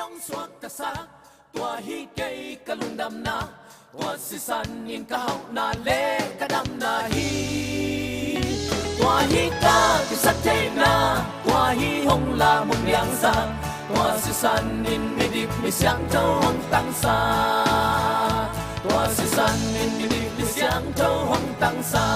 yong suak kasak tua hi kei kalundam na tua sisan in kahau na le kadam na hi tua hi ka kisate na tua hi hong la mong yang sa tua sisan in midip mi siang châu hong tang sa tua sisan in midip mi siang châu hong tang sa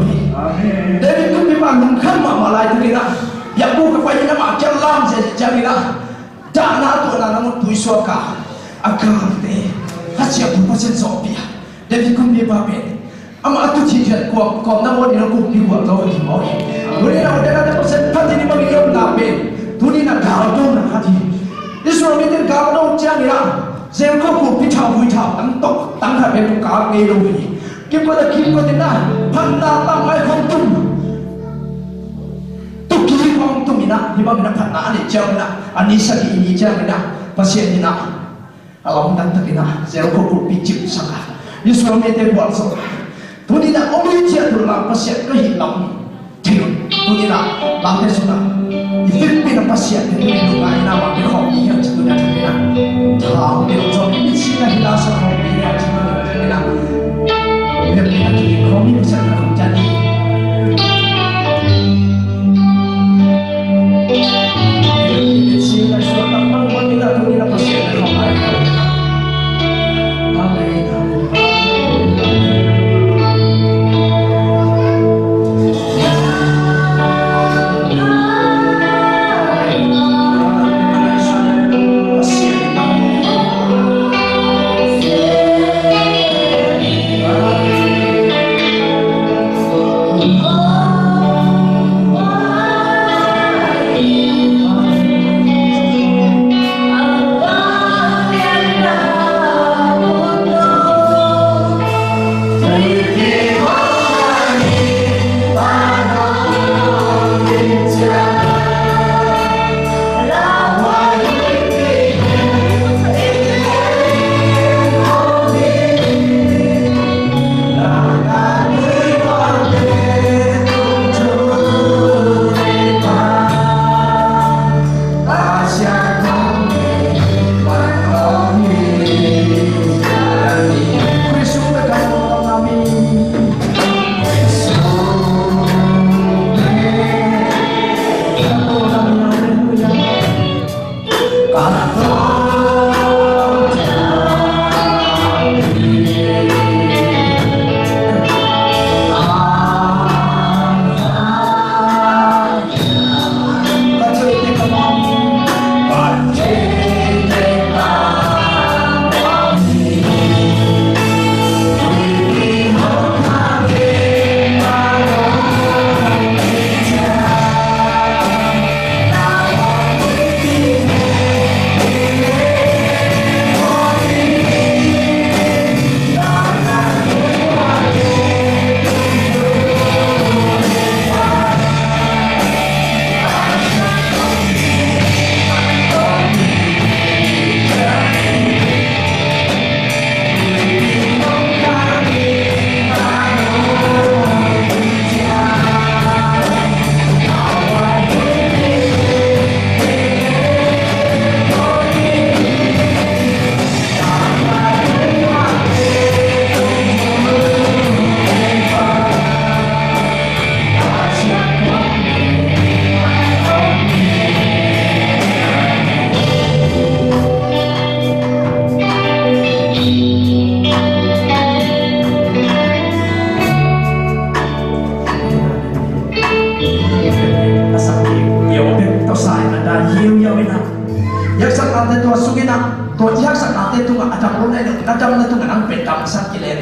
hi David cũng bị mang nung khăn mà lại thế này ya bu ka phải na ma chang lam je chang ina da na to na mo tui so ka akam te ha chia bu pa chen so pia David cũng bị ba be ama tu chi je ko na mo ni na ku pi wa lo ti mo ni na de na ko se pa ti ni ma bi yo na be tu ni na ga do na ha ti Israel mi te ga do chang ina Zem ko ku pi thao hui thao tăng ha be tu ka nge lo ni kim ko te na phan na ta mai không tum Tuki kong tumina, di mana pernah ani jamna, ani sagi ini jamna, pasien ina, alam dan takina, saya kau picip sanga, Yesus mete buat so, tu ni nak omri cia tu lah pasien kehilang, tiun, tu ni nak lantai sudah, Filipina pasien itu ni lukai nama berhobi yang sebutnya takina, tahu dia orang ini sih hilang sama dia sebutnya takina, Filipina tu kami bisa nak jadi.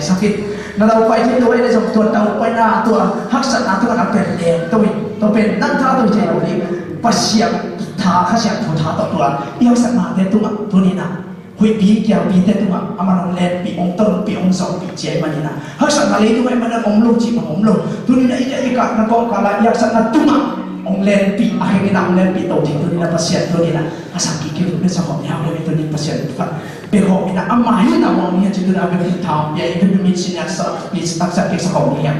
Sakit, nalau pai je doai le jom tuan tahu pai na tua haksan na tua na pen le to pen nan tha to je ni pasian tha khasian thu tha to tua yang sak na te tua tu ni na hui pi kya pi te tua aman le pi ong ton pi ong song pi je mani na haksan na le tu mai mana ong lu chi ong lu tu ni na ija ika na ko kala yang sak na tua ong le pi akhirnya na ong le pi to ti tu ni na pasian tu ni na asam ki ki be sa ko ya le tu ni pasian fa Biakpiakkhopna amai na mo niya jud na be thao ya itu mi sinak sa please tak sa ke sa ko niya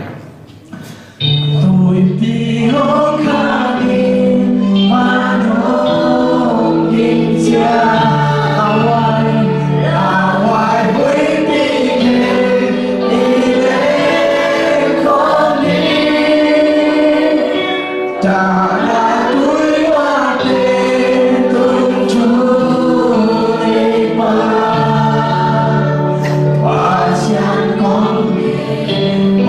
Tôi pi ho kani manong yin chia awai hui pi ke ile ko ni ta na tui wa te tung chu Pasian con mình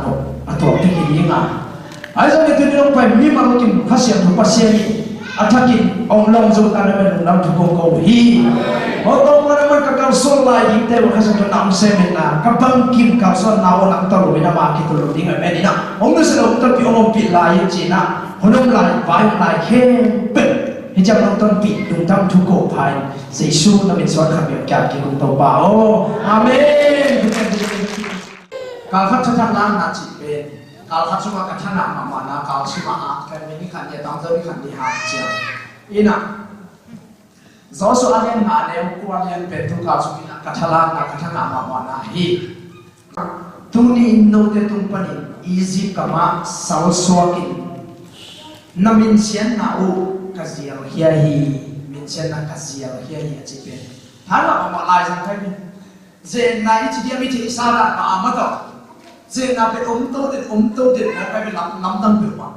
no ato te ki nga ai zo te no pai mi ma lo kim Pasian to Pasian atakin ong long zo ta na lam tu ko hi o to ma na ka ka so lai hi te wa sa to nam se me na ka bang kim ka so na o lang to ro na ma ki to ro ding me ni na ong no se lo to pi ong pi lai chi na honom lai bai lai khe pe hi jam long ton pi dung tam tu ko pai Giêsu na min so kha bi ka ki kum to ba o amen ka khat cha na na chi pe ka khat su ma ka thana ma ma na ka su ma a ka me ni khan ya dang zo ni khan di ha cha ina zo so a len na le ku a len pe tu ka su na ka thala na ka thana ma ma na hi tu ni no te tum pani easy kama saw so ki na min sian na u ka zial hia hi min sian na ka zial hia hi chi pe hala ma lai sang kai ni je na chi dia mi chi sa ra ma ma to je na pe to de na ka be lam dang pe ma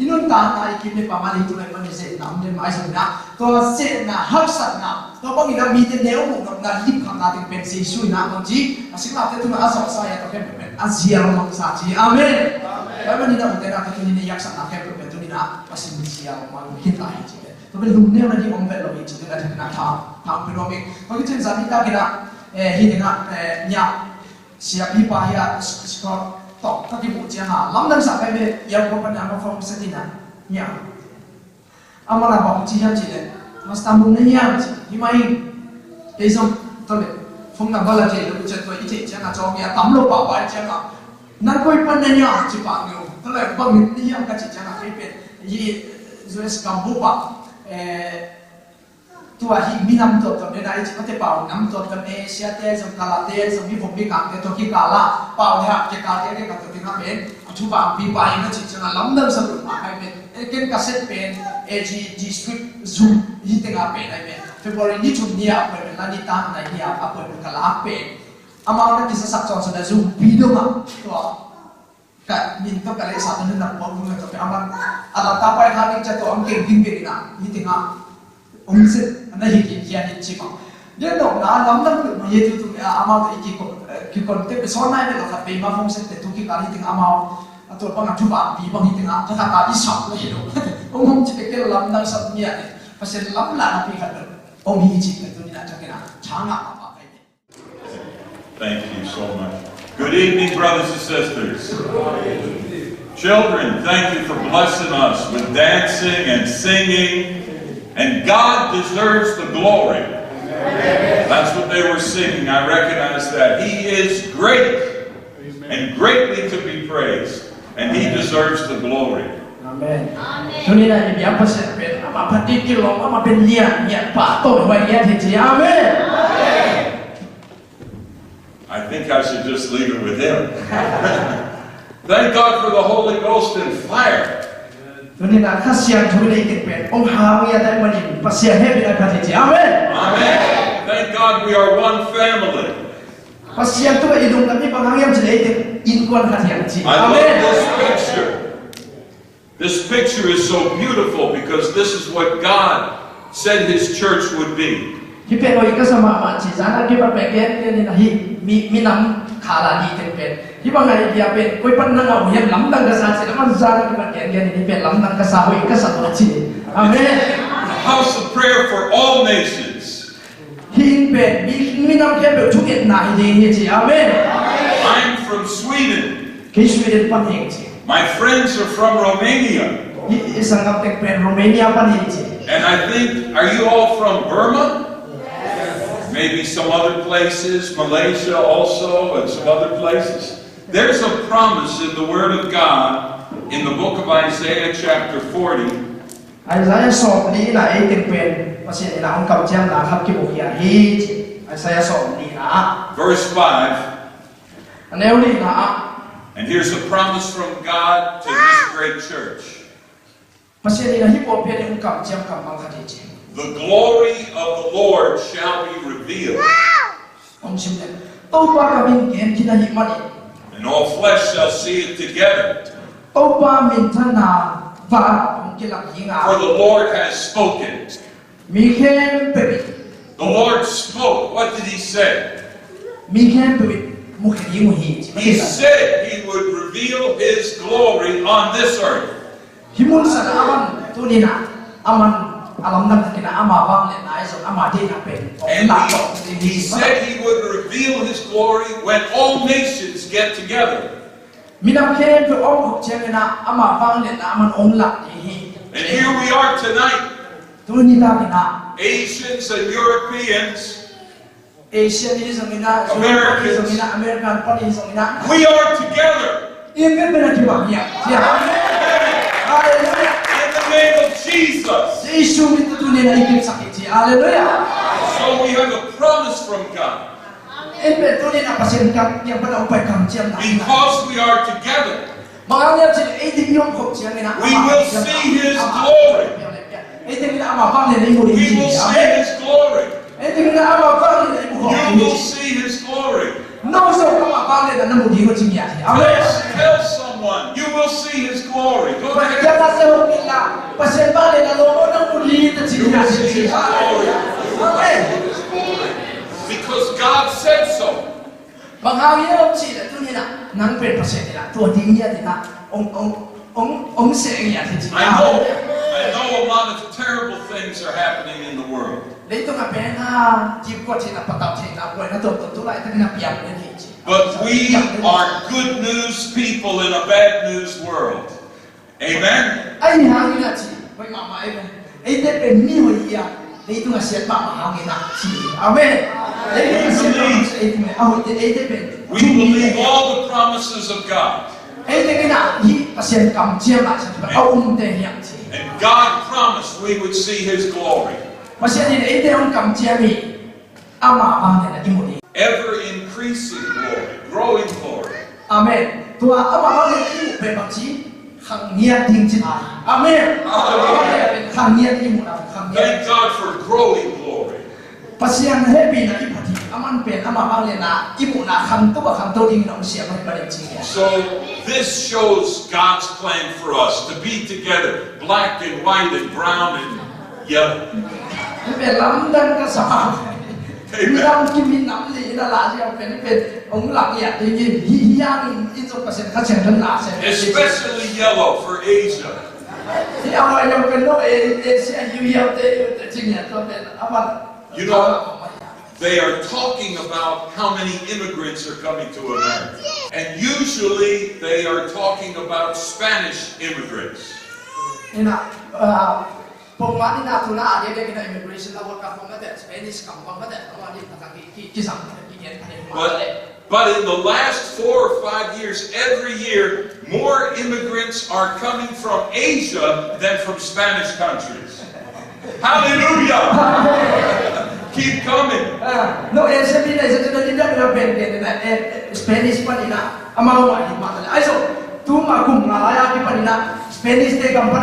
inun ta na ki ne pa ma li tu lai ma ni je nam de mai sang na to je na hak sat na to ba mi na mi te neu mu na lip kham na te pen se su na kon ji asik la te tu na asa sa ya to ke pe azia ma sa ji amen ba ma ni na te na te ni yak sa na ke pe tu ni na pasin sia ma ki ta hi ji to be lu ne na di om ve lo ji te na te na ta pe no mi ko ki chen sa mi ta ke na hi te na nya sia pi pa ya scott to ta ki bu ji ha lam dang sa kai be ya ko pa na ma phong sa ti na nya amara ba ji ha ji le mas ta mu ne ya ji hi mai Laizom to le phong na ba la je lu chen to i te cha na cho mi tam lo ba ba cha na nan koi pan ne nya ji pa nyu to le ba mi ni ya ka ji cha na kai pe yi US kam bu pa tua hi minam to to ne dai chi te pau nam to to ne sia te som kala te som mi phom mi ka te to ki kala pau ha ke ka te ka to ti na ben thu ba pi pa ina chi chana lam dam sa ma kai ben ken cassette pen g strip zoom hi te nga pen ai ben February ni chum nia pe la ni ta na nia a pe kala pen ama na ki sa sak chon sa zoom video ma to ka min to ka le sa to na po mu to pe ama ala ta pa ha ni cha to am ke bin pe na hi te nga ông sẽ anh ấy hiện hiện hiện chỉ mà đến độ na lắm lắm được mà hiện tụi amao thì cái còn tiếp sau này là phải bị mà phong sẽ để tụi cái cái tiếng amao tụi bọn anh chụp ảnh bị bằng tiếng à thật là đi sọc là hiểu ông không chỉ cái lắm đang sọc nhẹ phải sẽ lắm là bị cái được ông hi chỉ cái tụi này cho cái nào chán ngạ mà phải. Thank you so much. Good evening, brothers and sisters. Children, thank you for blessing us with dancing and singing. And God deserves the glory. That's what they were singing. I recognize that. He is great and greatly to be praised. And He deserves the glory. Amen. I think I should just leave it with Him. Thank God for the Holy Ghost and fire. Amen. Amen. Thank God we are one family. I love this picture. This picture is so beautiful because this is what God said His church would be. Amen. House of prayer for all nations. I'm from Sweden. My friends are from Romania. And I think, are you all from Burma? Maybe some other places, Malaysia also, and some other places. There's a promise in the Word of God in the book of Isaiah chapter 40. Verse 5. And here's a promise from God to this great church. The glory of the Lord shall be revealed. And all flesh shall see it together. For the Lord has spoken. The Lord spoke. What did He say? He said he would reveal his glory on this earth. And he said he would reveal his glory when all nations get together. And here we are tonight, Asians and Europeans, Americans, we are together. In the name of Jesus. So we have a promise from God. Because we are together, we will see His glory. We will see His glory. You will see His glory. Tell someone, you will see His glory. Go ahead. You will see His glory. Because God said so. I know a lot of terrible things are happening in the world. But we are good news people in a bad news world. Amen? We believe all the promises of God. And God promised we would see His glory. Ever increasing glory, growing glory. Amen. Thank God for growing glory. So this shows God's plan for us to be together, black and white and brown and yellow. Especially yellow for Asia. You know, they are talking about how many immigrants are coming to America. And usually they are talking about Spanish immigrants. But in the last 4 or 5 years, every year, more immigrants are coming from Asia than from Spanish countries. Hallelujah! Keep coming. No, Spanish Spanish they come for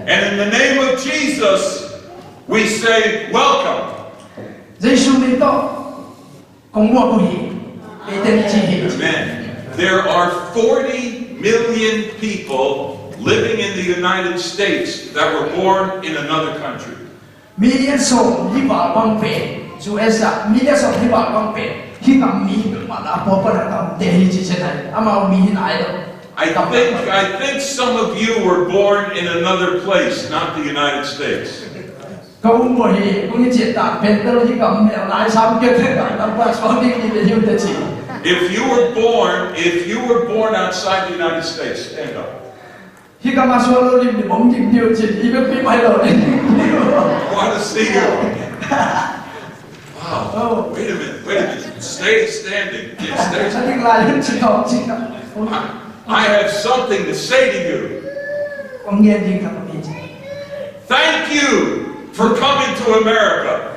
and in the name of Jesus, we say, welcome. Amen. There are 40 million people living in the United States that were born in another country. Millions of I think some of you were born in another place, not the United States. If you were born outside the United States, stand up. I want to see you. Wow. Oh. Wait a minute. Stay standing. I have something to say to you. Thank you for coming to America.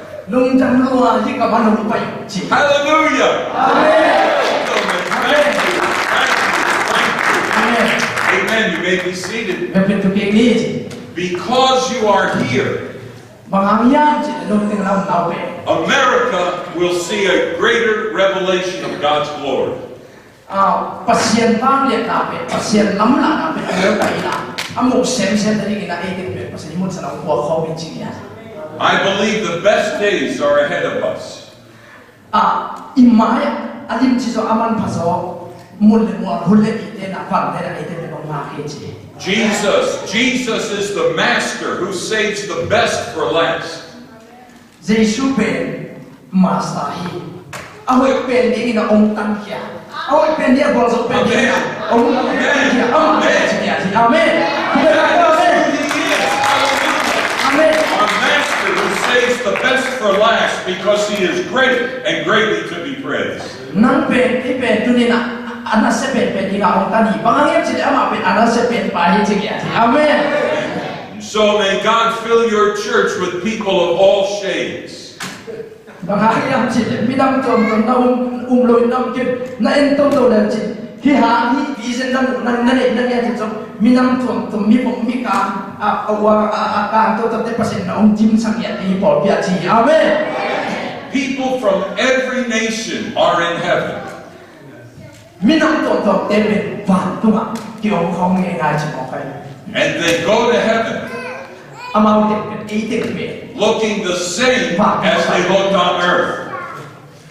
Hallelujah. Amen. Thank you. Amen. You may be seated. Because you are here, America will see a greater revelation of God's glory. Pasian I believe the best days are ahead of us. Imaya alim chiso aman paso mulle mo hulle ite na pan dera ite me ma keje. Jesus is the master who saves the best for last. Jesus ben master hi. Ahoy ben ni na ong tan kia. Ahoy ben dia bol so ben dia. Ong tan kia. Amen. Amen. Amen. Our master who saves the best for last because he is great and greatly to be praised. Nang ben iben tu ni na anak sepen ni na ong tan hi. Bangayam sila ama ben anak sepen pa hi kia. Amen. So may God fill your church with people of all shades. Bangayam sila minam tom na loi nam kim na entong to na sila. Hi ha hi vision nam na ya sila minam tom mi pom mi ka awa ka to te pasen na jim sang ya hi Pawlpi-ah chi. Amen. People from every nation are in heaven. Minam tom te ben van tu ma kiong khong ngai ngai chi mo kai. And they go to heaven Amau te ite me. looking the same as they looked on earth.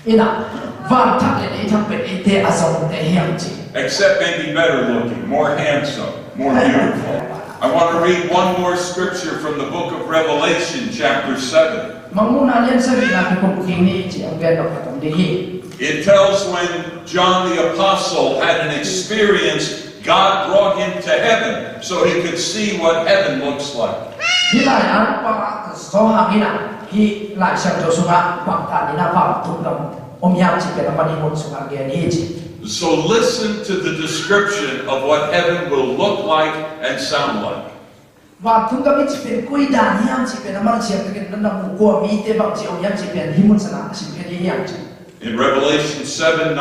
Ina van tak le thak pe ite asong te hiam chi. Except maybe better looking, more handsome, more beautiful. I want to read one more scripture from the book of Revelation, chapter 7. Manguna len sa na ko king ni chi ang gano ka de hi. It tells when John the Apostle had an experience, God brought him to heaven so he could see what heaven looks like. Hilai an pa so ha ina hi lai sang to sunga pa ta ni na pa tum dam om yam chi pe na pa ni mon sunga ge ni chi. So listen to the description of what heaven will look like and sound like. Wa tum dam chi pe koi da ni yam chi pe na man chi pe na na mu ko mi te bang chi om yam chi pe hi mon sana chi pe ni yam chi. In Revelation 7:9.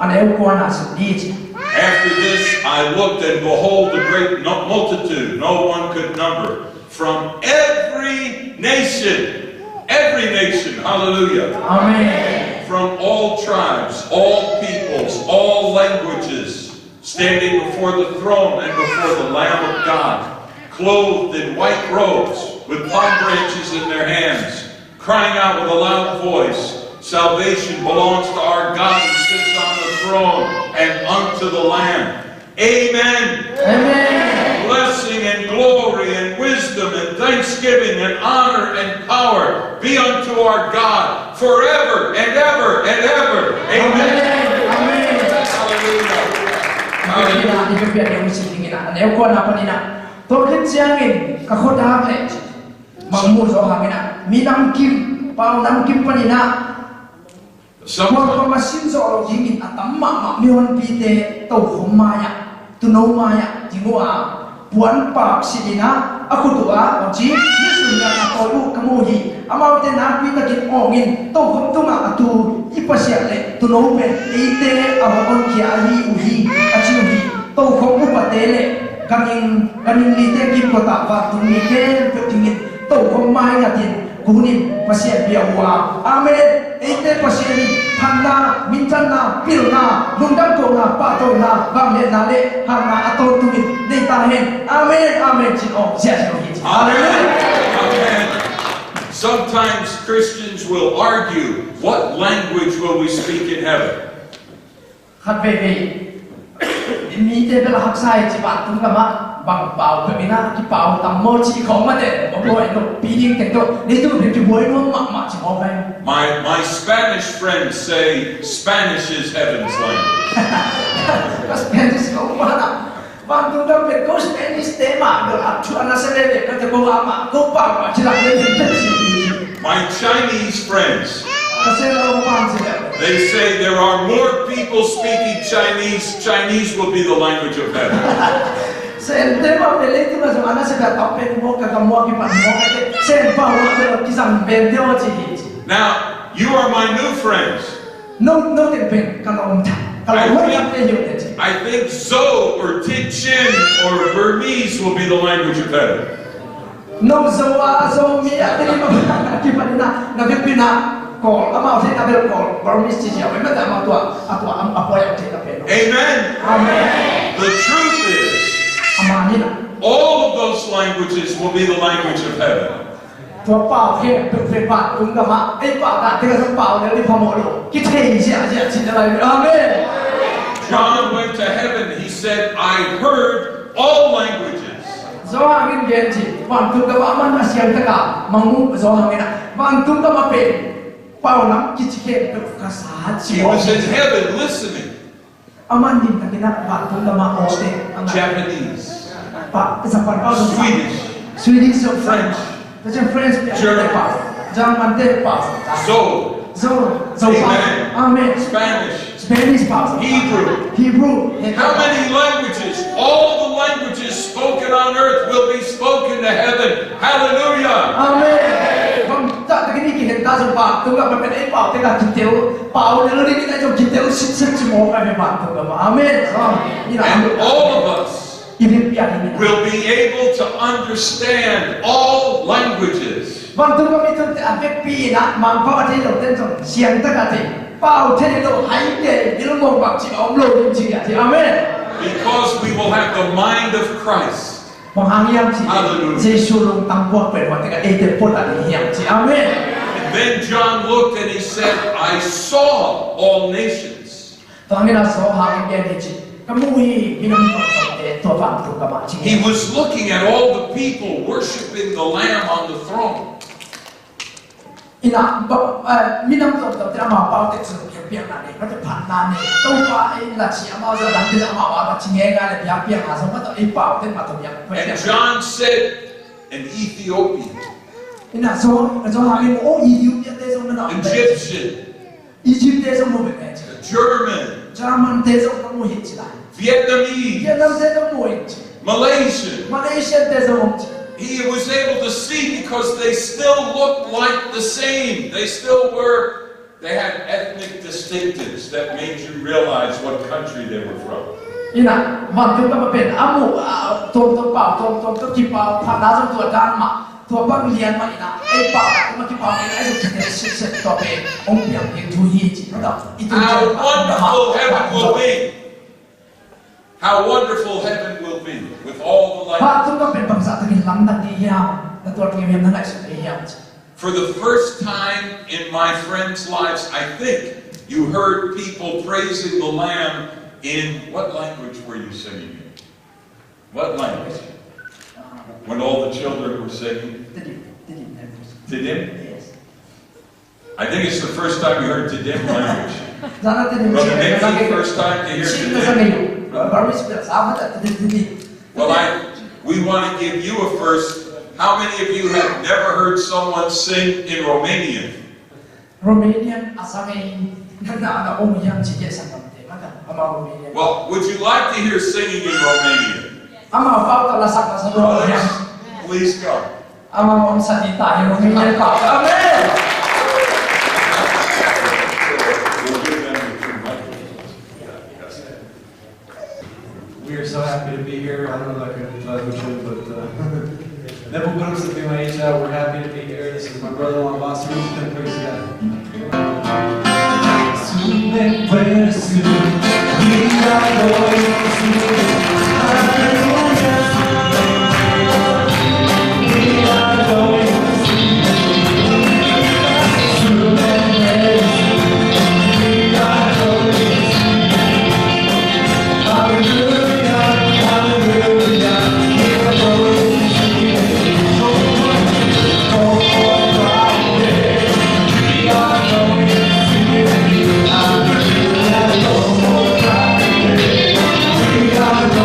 An eu ko na si ni chi. After this I looked, and behold, a great multitude, no one could number, from every nation, hallelujah, Amen. from all tribes, all peoples, all languages, standing before the throne and before the Lamb of God, clothed in white robes, with palm branches in their hands, crying out with a loud voice, salvation belongs to our God who sits on the throne and unto the Lamb. Amen. Amen. Blessing and glory and wisdom and thanksgiving and honor and power be unto our God forever and ever and ever. Amen. Amen. Hallelujah. Hallelujah. Ni pe pe ni si tingina. An eu ko na pa ni na. To kin siangin ka khoda le. Mangmu so ha mina. Minam kim pau nam kim pa ni na. Semua masin soal jingin atam mak mion pite tau homaya tu no maya jingua puan pak sidina aku tua oji nisunya atolu kamuhi amau te na pita kin ongin tau hom tu mak atu ipasiale tu no ben ite awon kia hi uhi achiuhi tau hom upatele kaning lite kim kota wa tu ni ke petingin tau hom maya tin kunin pasien biawa. Amen. Ite pasieni panna mintana pilna lundam kona patona bamle nale hana ato tumit detahen. Amen. Amen. Chino sia hit. Hallelujah. Amen. Sometimes Christians will argue, what language will we speak in heaven? Khatbebe mite bela haksai cipat tum kama bang pau pemina ki pau tam mo chi khong ma de bo boy no pining te to ni tu bi boy no ma chi mo bai. My Spanish friends say Spanish is heaven's language. Spanish ko mana bang tu dam pe ko Spanish tema do atu ana sele ka te ko ama ko pa ma chi la le te. My Chinese friends, they say there are more people speaking Chinese. Chinese will be the language of heaven. Now, you are my new friends. I think Zo or Tichin or Burmese will be the language of heaven. No, so me at the call, about it, I will call, Burmese teacher. Remember, Amen. Amen. The truth is, all of those languages will be the language of heaven. ตัวเป่าเพ่เป็นเฟบาตุ้งกะมะไอ้เป่าได้ที่เขาเป่าเนี่ยรีพอมอโลกิเทเสียชินอะไรอาเมน John went to heaven. He said, I heard all languages. โซฮามินเย็นจีวันตุ้งกะมะมันมาเสียงตะกามังมุโซฮามินะวันตุ้งกะมะเป็นเป่าน้ำกิเทเป็นภาษาจี He was in heaven listening. อามันดินกันนะวันตุ้งกะมะโอเต Japanese, ปะสัมพันธ์เป่า Swedish, French แต่จะ French เป็นอะไรป่ะจามันเตป่ะ Zoe, Amen. Spanish,ป่ะ Hebrew. How many languages? All the languages spoken on earth will be spoken to heaven. Hallelujah. Amen. ผมจะตะกี้นี่เห็นตาสปาตัวกับมันเป็นไอ้เป่าที่กับกินเตียวเป่าเนี่ยเราได้ยินไอ้จงกินเตียว10 ชั่วโมงไปเป็นป่าตัวกับอาเมน And all of us will be able to understand all languages. บางตัวก็มีตัวแต่อันเป็นปีนะมันเพราะว่าที่เราเต้นจงเสียงตะกันที่เป่าที่เราหายใจที่เรามองแบบที่อมโลดจริงๆที่อาเมน Because we will have the mind of Christ. บางครั้งยังที่เยซูลงตั้งพวกเป็นวันที่กันเอเดนพูดอะไรอย่างที่อาเมน Then John looked and he said, I saw all nations. ตอนนี้เราสอบหาเงินที่ก็มุ่งที่เราตัวฟังตัวกับมาจริง He was looking at all the people worshiping the Lamb on the throne. อีน่ะมีน้ำตกแต่เรามาเป่าเด็กสุดเพียงนั่นเองก็จะผ่านนานนี่ตัวว่าไอ้ละชีอามาจะดังที่จะมาว่าจริงๆกันเลยเพียงหาสมมติไอ้เป่าเด็กมาตัวอย่าง And John said, an Ethiopian, อีน่ะโซ่หามีโอ้อียิปต์เดซงนั่น Egyptian, อียิปต์เดซงมุ่งเป็น German, จามันเดซงก็มุ่งหินจีได้ Vietnamese, เวียดนามเดซงมุ่งหินจี Malaysian. มาเลเซียเดซงมุ่งจี He was able to see because they still looked like the same. They still were, they had ethnic distinctives that made you realize what country they were from. อีน่ะมันถึงก็มาเป็นอามูตัวเป่าตัวกีเป่าผ่านน้ำตัวด้านมาตัวบ้านเรียนมาอีน่ะไอ้เป่ามากีเป่าไอ้สุดที่เนี่ยเสร็จตัวเป็นองค์เปียกเองทุยจีนะครับ How wonderful heaven will be! How wonderful heaven will be with all the พระ light. ทุกก็เป็นภาษาที่หลังตัดที่ยาวแต่ตัวที่เรียนทั้งหลายสุดที่ยาว For the first time in my friends' lives, I think you heard people praising the Lamb in what language were you singing in? What language? When all the children were singing? Tidim? I think it's the first time you heard Tidim language. Brother Nick, the first time to hear Tidim. Well, we want to give you a first. How many of you have never heard someone sing in Romanian? Romanian, Assemblies, Well, would you like to hear singing in Romanian? Brothers, Please come. Amen. We'll give them the two microphones. We are so happy to be here. I don't know if I could should, but never put us something like that. We're happy to be here. This is my brother-in-law, Pastor. Praise God. We are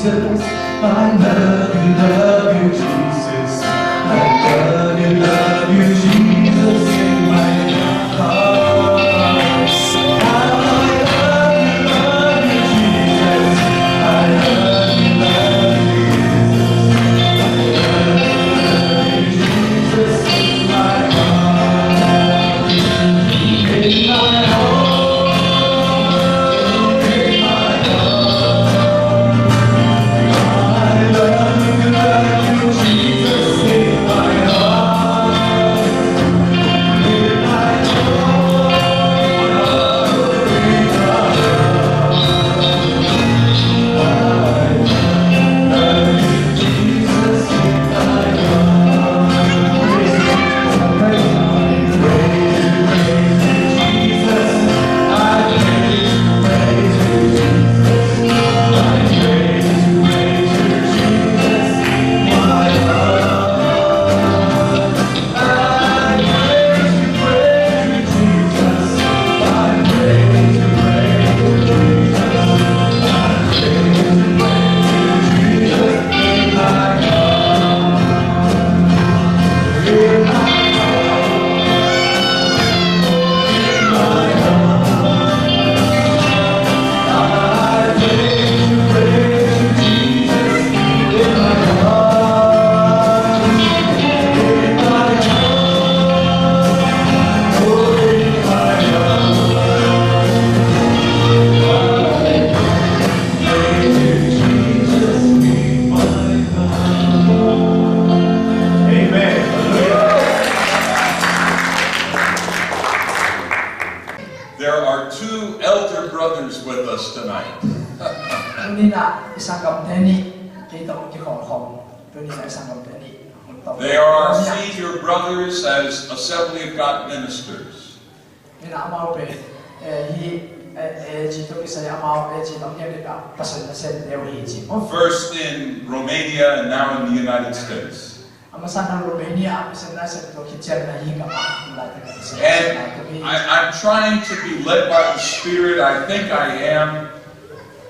Jesus. I love you, Jesus. I love you, Jesus, in my heart. They are our senior brothers as Assembly of God ministers. First in Romania and now in the United States. And I'm trying to be led by the Spirit. I think I am.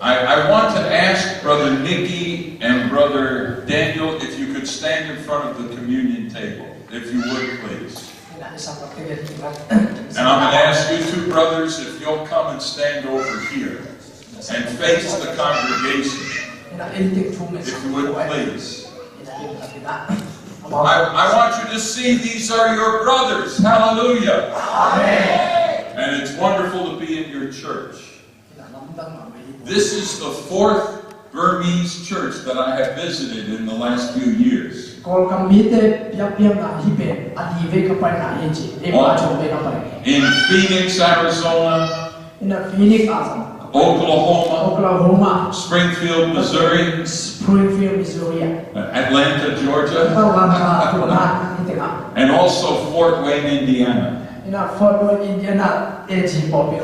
I want to ask Brother Nicky and Brother Daniel if you could stand in front of the communion table, if you would, please. And I'm going to ask you two brothers if you'll come and stand over here and face the congregation, if you would, please. I want you to see these are your brothers. Hallelujah. Amen. And it's wonderful to be in your church. This is the fourth Burmese church that I have visited in the last few years. In Phoenix, Arizona, Oklahoma, Springfield, Missouri, Atlanta, Georgia, and also Fort Wayne, Indiana.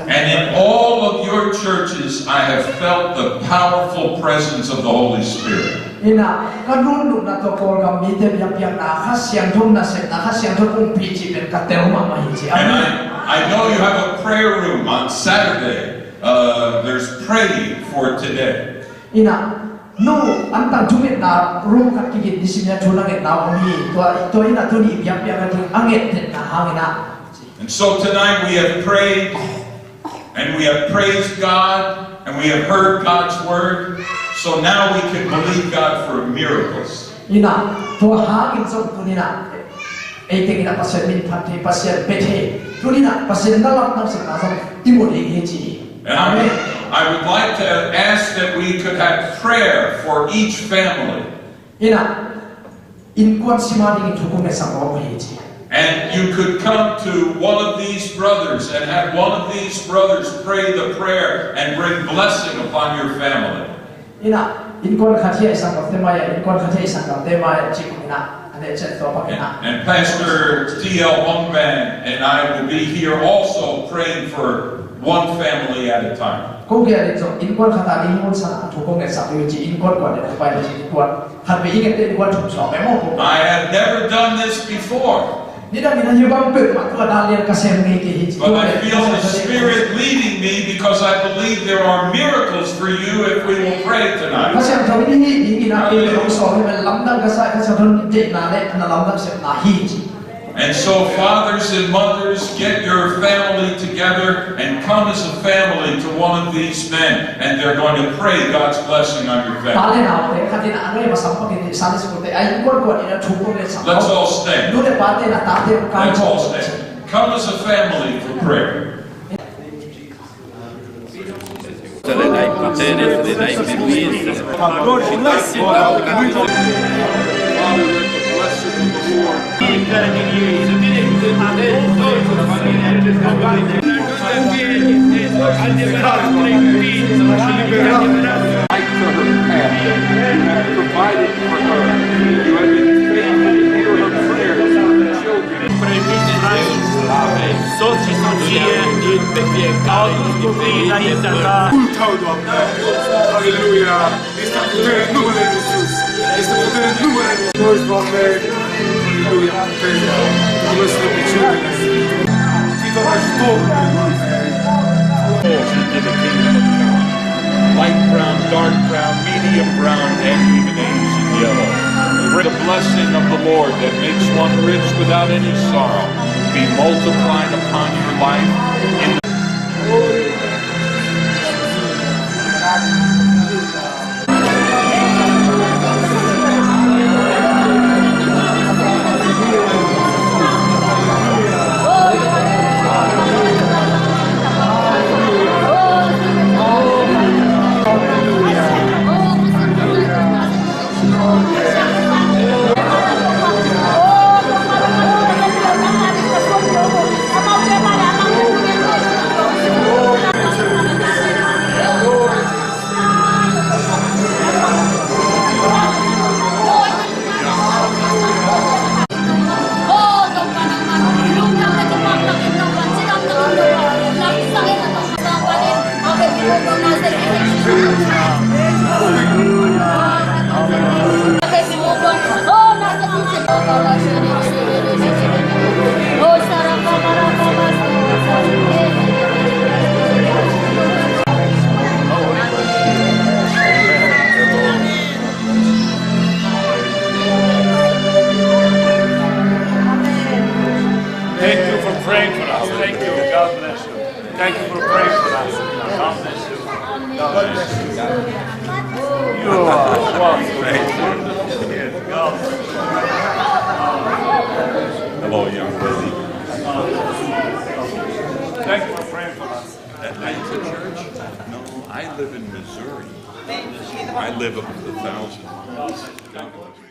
And in all of your churches, I have felt the powerful presence of the Holy Spirit. And I know you have a prayer room on Saturday. There's praying for today. And so tonight we have prayed, and we have praised God, and we have heard God's word. So now we can believe God for miracles. And I would like to ask that we could have prayer for each family. And you could come to one of these brothers and have one of these brothers pray the prayer and bring blessing upon your family. And Pastor T.L. Bongbang and I will be here also praying for one family at a time. I have never done this before. But I feel the Spirit leading me because I believe there are miracles for you if we will pray tonight. And so fathers and mothers, get your family together and come as a family to one of these men, and they're going to pray God's blessing on your family. Let's all stand. Let's all stand. Come as a family for prayer. Provided for her. You have been faithful to hear her prayers for the children. Aleluya. Esta potere en nombre de Jesús. Esta potere en nombre de Jesús. Aleluya. Bless the children. Into the kingdom of God. Light brown, dark brown, medium brown, and even Asian yellow. Pray the blessing of the Lord that makes one rich without any sorrow be multiplied upon your life in the Hello, young lady. Thank you for praying for us. At Laizom Church? No, I live in Missouri. I live up to 1,000 miles. God bless you.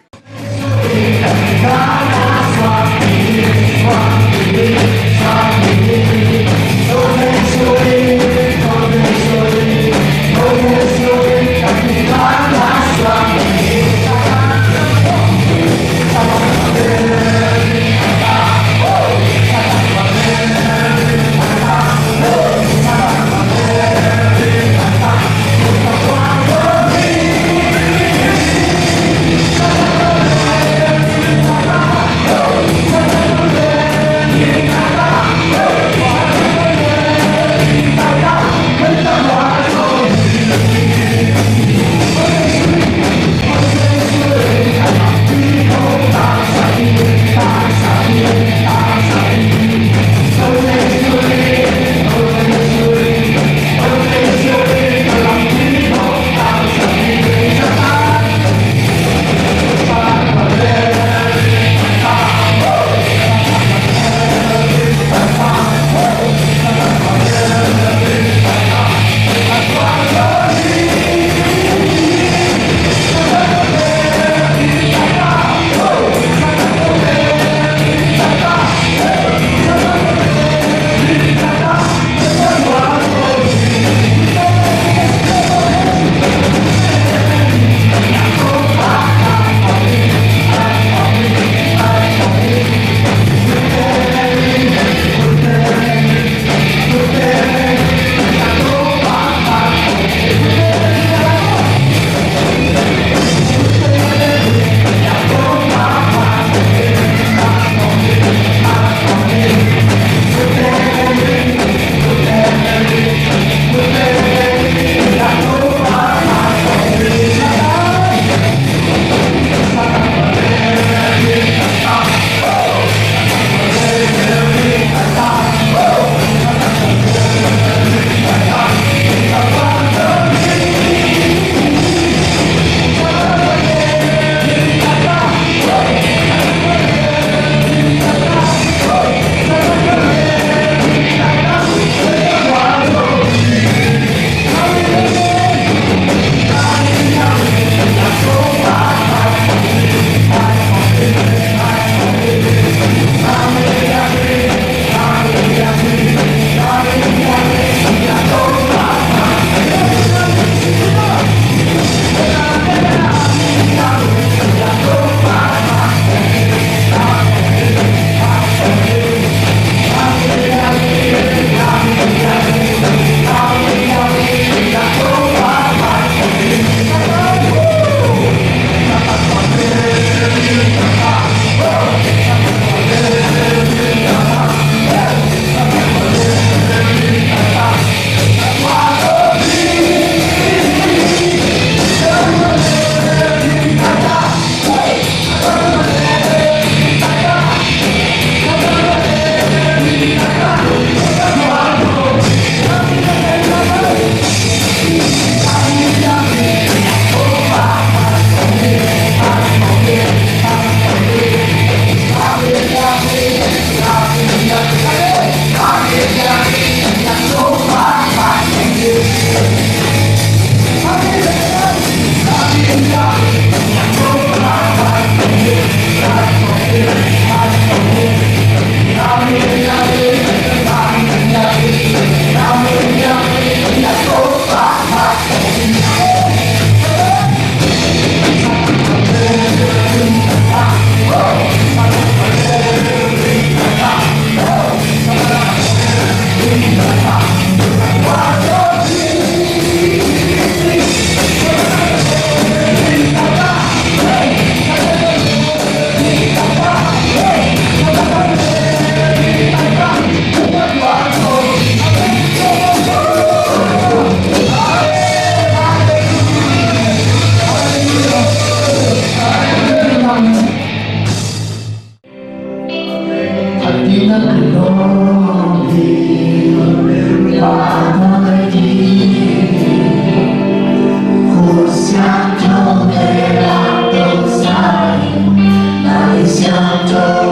Laizom